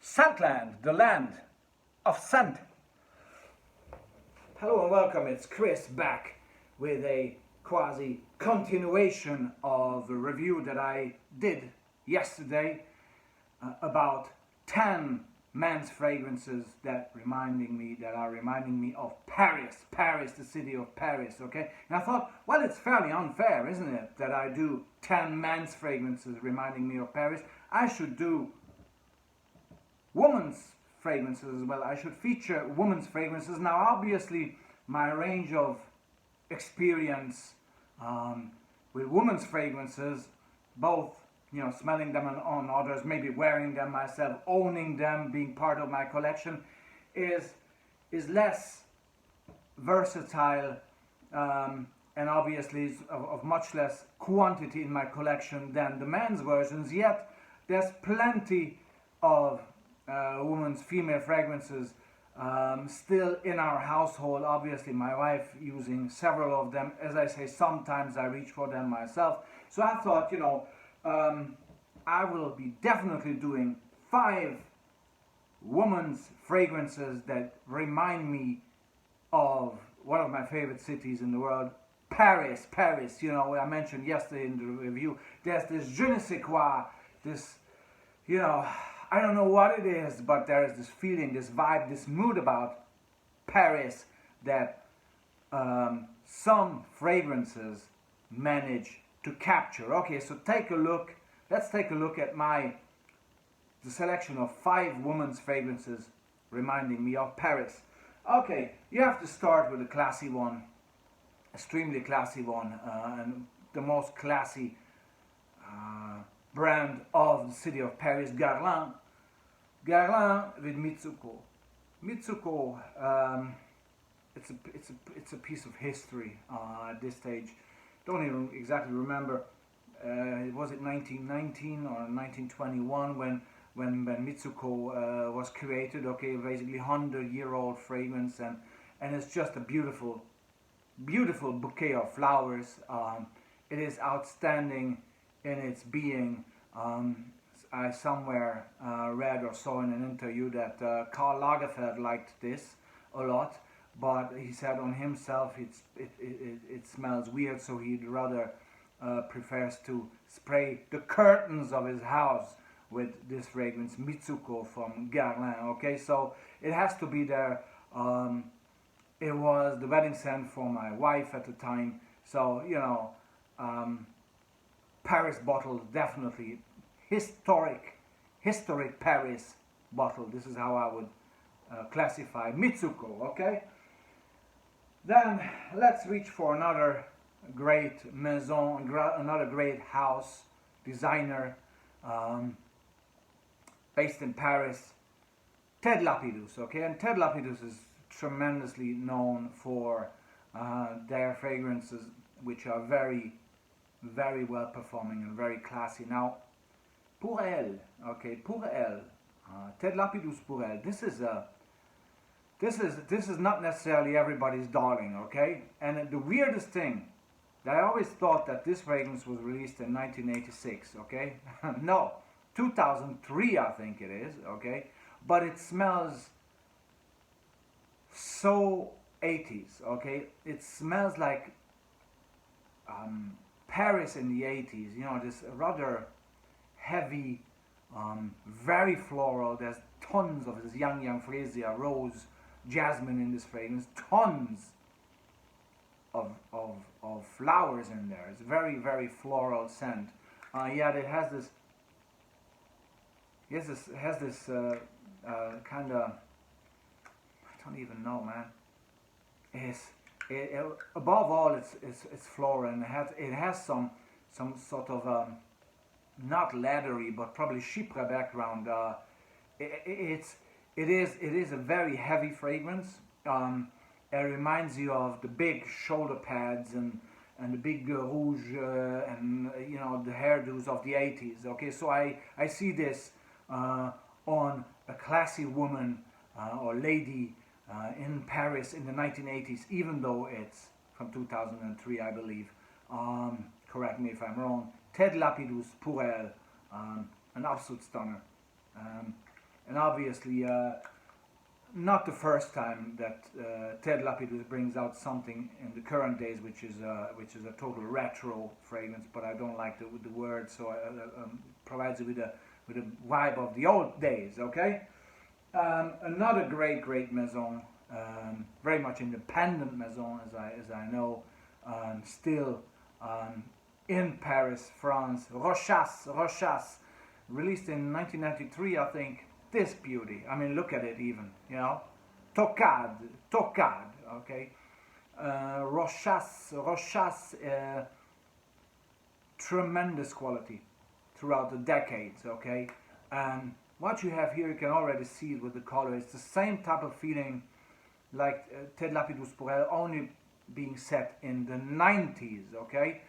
Scentland, the land of scent. Hello and welcome, it's Chris back with a quasi continuation of a review that I did yesterday about 10 men's fragrances that are reminding me of Paris, the city of Paris, okay? And I thought, well, it's fairly unfair, isn't it, that I do 10 men's fragrances reminding me of Paris. I should do women's fragrances as well. I should feature women's fragrances. Now, obviously, my range of experience with women's fragrances, both smelling them on others, maybe wearing them myself, owning them, being part of my collection, is less versatile and obviously is of much less quantity in my collection than the men's versions. Yet there's plenty of women's female fragrances still in our household. Obviously my wife using several of them. As I say, sometimes I reach for them myself. So I thought, I will be definitely doing 5 women's fragrances that remind me of one of my favorite cities in the world, Paris. I mentioned yesterday in the review, there's this je ne sais quoi, this, I don't know what it is, but there is this feeling, this vibe, this mood about Paris that some fragrances manage to capture. Okay, so let's take a look at the selection of 5 women's fragrances reminding me of Paris. Okay, you have to start with a classy one, extremely classy one, and the most classy brand of the city of Paris, Guerlain with Mitsouko. Mitsouko, it's a piece of history at this stage. Don't even exactly remember. Was it 1919 or 1921 when Mitsouko was created? Okay, basically 100-year-old fragrance, and it's just a beautiful bouquet of flowers. It is outstanding in its being. I somewhere read or saw in an interview that Karl Lagerfeld liked this a lot, but he said on himself it smells weird, so he'd rather prefers to spray the curtains of his house with this fragrance, Mitsouko from Guerlain. Okay, so it has to be there. It was the wedding scent for my wife at the time, so Paris bottle, definitely historic Paris bottle. This is how I would classify Mitsouko. Okay, then let's reach for another great maison, another great house designer based in Paris, Ted Lapidus. Okay, and Ted Lapidus is tremendously known for their fragrances, which are very well performing and very classy. Now, pour Elle, Ted Lapidus pour Elle. This is not necessarily everybody's darling, okay? And the weirdest thing, that I always thought that this fragrance was released in 1986, okay? No, 2003 I think it is, okay? But it smells so 80s, okay? It smells like Paris in the 80s, this rather heavy, very floral. There's tons of this young freesia, rose, jasmine in this fragrance, tons of flowers in there. It's very floral scent. Yet it has this kind of, I don't even know, man. Above all, it's floral, and it has some sort of not leathery but probably chypre background. It is a very heavy fragrance. It reminds you of the big shoulder pads and the big rouge and the hairdos of the 80s. Okay, so I see this on a classy woman or lady in Paris in the 1980s, even though it's from 2003, I believe. Correct me if I'm wrong. Ted Lapidus pour Elle, an absolute stunner. and obviously not the first time that Ted Lapidus brings out something in the current days, which is a total retro fragrance. But I don't like the word, so it provides you with a vibe of the old days. Okay, another great maison, very much independent maison, as I know, still in Paris, France. Rochas, released in 1993, I think. This beauty, I mean, look at it even, you know. Tocade, okay. Rochas, tremendous quality throughout the decades, okay. And what you have here, you can already see it with the color. It's the same type of feeling like Ted Lapidus pour Elle, only being set in the 90s, okay.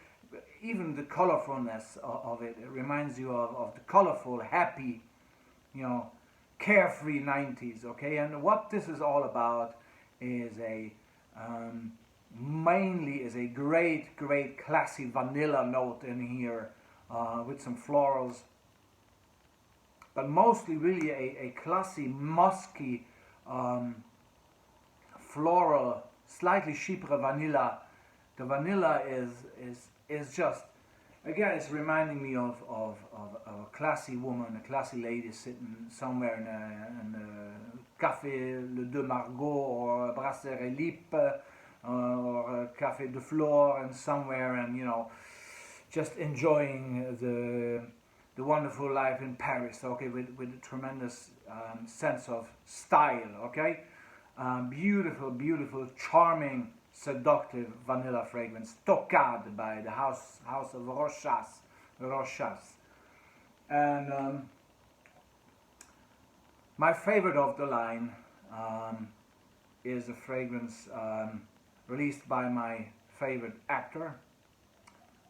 Even the colorfulness of it reminds you of the colorful, happy, you know, carefree 90s, okay. And what this is all about is mainly is a great classy vanilla note in here, with some florals, but mostly really a classy musky, floral, slightly chypre vanilla. The vanilla is just, again, it's reminding me of a classy woman, a classy lady sitting somewhere in a Café Le Deux Margots or Brasserie Lippe or Café de Flore, and somewhere, and you know, just enjoying the wonderful life in Paris, okay, with a tremendous sense of style, okay, beautiful, charming, seductive vanilla fragrance, Tocade by the house of Rochas. And my favorite of the line is a fragrance released by my favorite actor,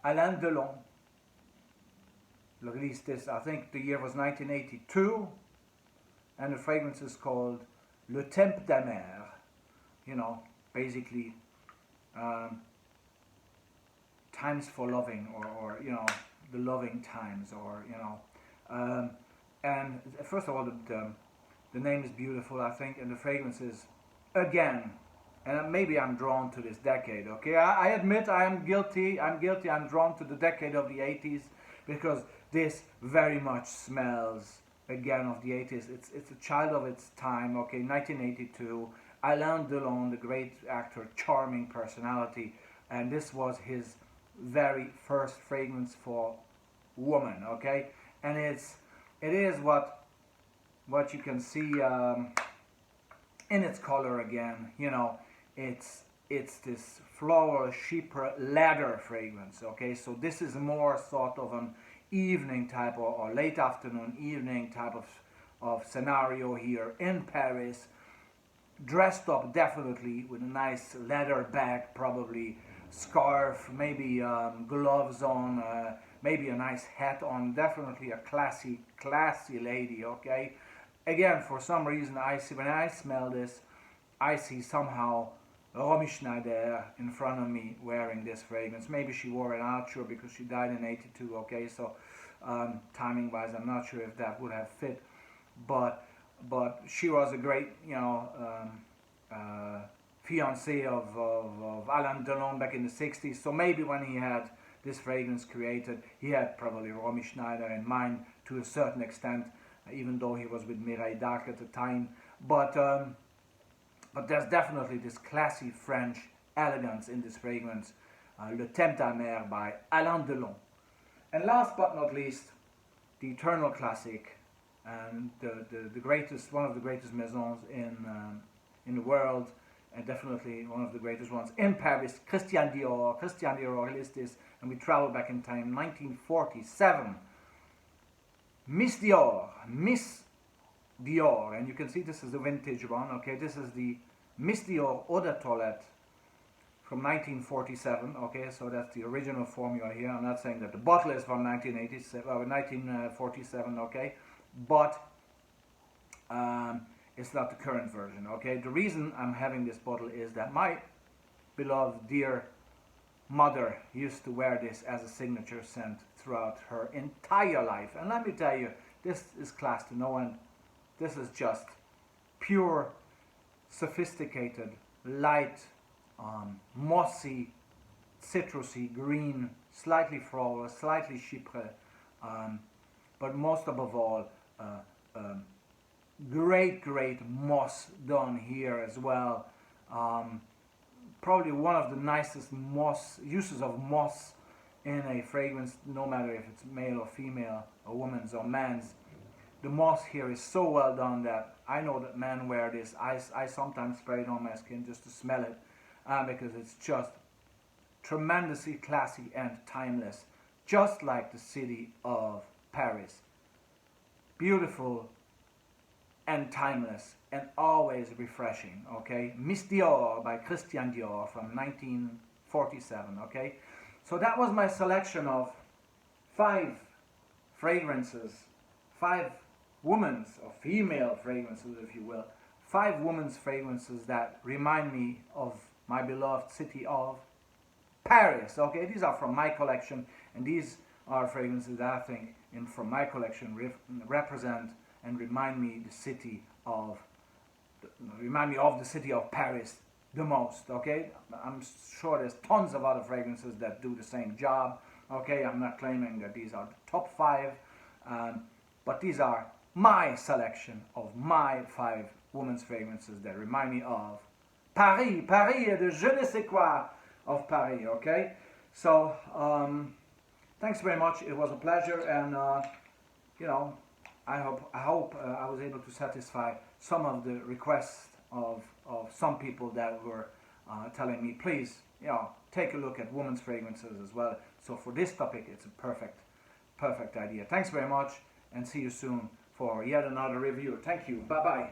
Alain Delon. Released this, I think the year was 1982, and the fragrance is called Le Temps d'Amer. You know, basically times for loving, or you know, the loving times, or you know, and first of all, the name is beautiful, I think, and the fragrance is, again, and maybe I'm drawn to this decade, okay, I admit I'm guilty, I'm drawn to the decade of the 80s, because this very much smells, again, of the 80s. It's a child of its time, okay, 1982, Alain Delon, the great actor, charming personality, and this was his very first fragrance for woman, okay, and it is what you can see in its color again, you know, it's this floral chypre leather fragrance, okay, so this is more sort of an evening type or late afternoon evening type of scenario here in Paris, dressed up definitely with a nice leather bag, probably scarf, maybe gloves on, maybe a nice hat on, definitely a classy lady, okay. Again, for some reason, when I smell this, I see somehow Romy Schneider in front of me wearing this fragrance. Maybe she wore it, I'm not sure, because she died in 82, okay, so timing wise I'm not sure if that would have fit, but she was a great, you know, fiancée of Alain Delon back in the 60s, so maybe when he had this fragrance created, he had probably Romy Schneider in mind to a certain extent, even though he was with Mireille Darc at the time, but there's definitely this classy French elegance in this fragrance, Le Temps d'Amer by Alain Delon. And last but not least, the eternal classic, and the greatest, one of the greatest maisons in the world, and definitely one of the greatest ones in Paris, Christian Dior. Christian Dior released this, and we travel back in time, 1947. Miss Dior, and you can see this is the vintage one, okay, this is the Miss Dior Eau de Toilette from 1947, okay, so that's the original formula here. I'm not saying that the bottle is from 1947, okay, but it's not the current version, okay. The reason I'm having this bottle is that my beloved dear mother used to wear this as a signature scent throughout her entire life, and let me tell you, this is class to no end. This is just pure, sophisticated, light, mossy, citrusy, green, slightly floral, slightly chypre, but most above all, great moss done here as well. Probably one of the nicest uses of moss in a fragrance, no matter if it's male or female, or woman's or man's. The moss here is so well done that I know that men wear this. I sometimes spray it on my skin just to smell it, because it's just tremendously classy and timeless, just like the city of Paris. Beautiful and timeless and always refreshing, okay? Miss Dior by Christian Dior from 1947, okay? So that was my selection of 5 fragrances, 5 women's or female fragrances, if you will, 5 women's fragrances that remind me of my beloved city of Paris, okay? These are from my collection, and these are fragrances that I think from my collection represent and remind me of the city of Paris the most, okay? I'm sure there's tons of other fragrances that do the same job, okay? I'm not claiming that these are the top 5, but these are my selection of my 5 women's fragrances that remind me of Paris, de je ne sais quoi of Paris, okay? So, thanks very much. It was a pleasure, and you know, I hope I was able to satisfy some of the requests of some people that were telling me, please, take a look at women's fragrances as well. So for this topic, it's a perfect idea. Thanks very much, and see you soon for yet another review. Thank you. Bye bye.